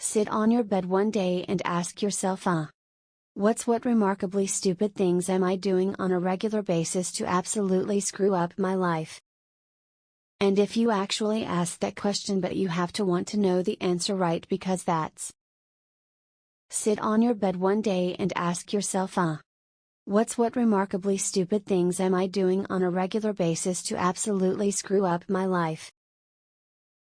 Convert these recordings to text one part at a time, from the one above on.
Sit on your bed one day and ask yourself, what remarkably stupid things am I doing on a regular basis to absolutely screw up my life? And if you actually ask that question, but you have to want to know the answer right, because that's. Sit on your bed one day and ask yourself, what remarkably stupid things am I doing on a regular basis to absolutely screw up my life?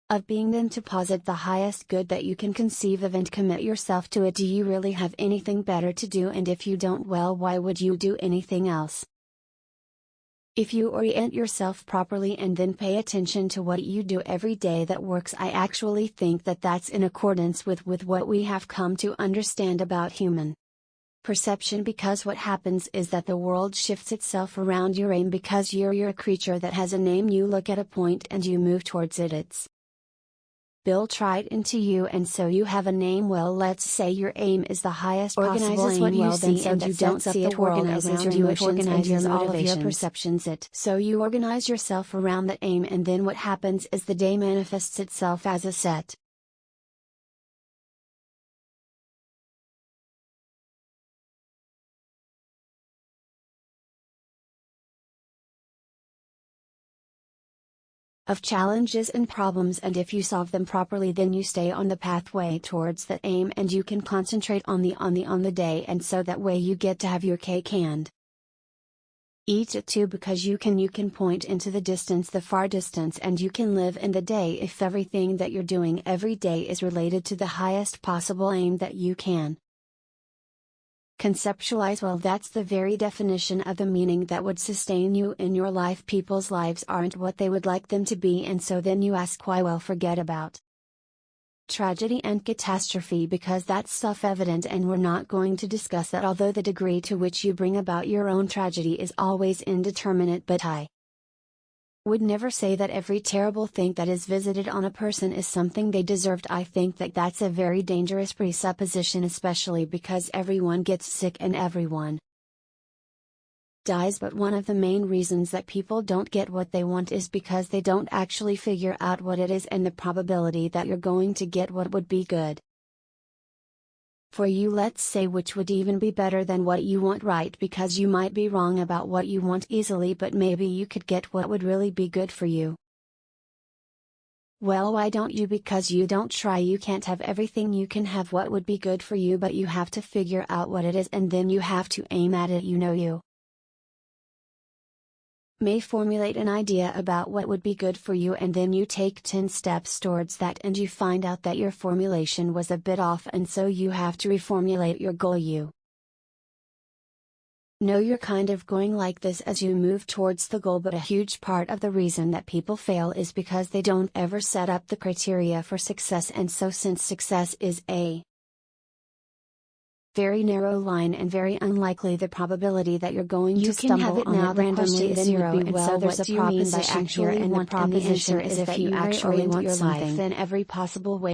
Of being then to posit the highest good that you can conceive of and commit yourself to it. Do you really have anything better to do? And if you don't, well, why would you do anything else? If you orient yourself properly and then pay attention to what you do every day that works, I actually think that that's in accordance with what we have come to understand about human perception, because what happens is that the world shifts itself around your aim, because you're a creature that has a name. You look at a point and you move towards it. It's built right into you, and so you have a name. Well, let's say your aim is the highest possible aim. What you well, see, then, so and you that don't sets see up it, the world organizes around your you, it emotions, organizes and all of your motivations. perceptions. So you organize yourself around that aim, and then what happens is the day manifests itself as a set of challenges and problems, and if you solve them properly, then you stay on the pathway towards that aim, and you can concentrate on the day, and so that way you get to have your cake and eat it too, because you can point into the distance, the far distance, and you can live in the day if everything that you're doing every day is related to the highest possible aim that you can conceptualize. Well, that's the very definition of the meaning that would sustain you in your life. People's lives aren't what they would like them to be, and so then you ask why. Well, forget about tragedy and catastrophe, because that's self-evident, and we're not going to discuss that, although the degree to which you bring about your own tragedy is always indeterminate. But I would never say that every terrible thing that is visited on a person is something they deserved. I think that that's a very dangerous presupposition, especially because everyone gets sick and everyone dies. But one of the main reasons that people don't get what they want is because they don't actually figure out what it is, and the probability that you're going to get what would be good for you, let's say, which would even be better than what you want, right? Because you might be wrong about what you want easily, but maybe you could get what would really be good for you. Well, why don't you? Because you don't try. You can't have everything. You can have what would be good for you, but you have to figure out what it is, and then you have to aim at it. You may formulate an idea about what would be good for you, and then you take 10 steps towards that, and you find out that your formulation was a bit off, and so you have to reformulate your goal. You know you're kind of going like this as you move towards the goal, but a huge part of the reason that people fail is because they don't ever set up the criteria for success, and so since success is a very narrow line and very unlikely, the probability that you're going to stumble on it randomly is zero, and so there's a proposition here, and the proposition is if you actually want your life, then every possible way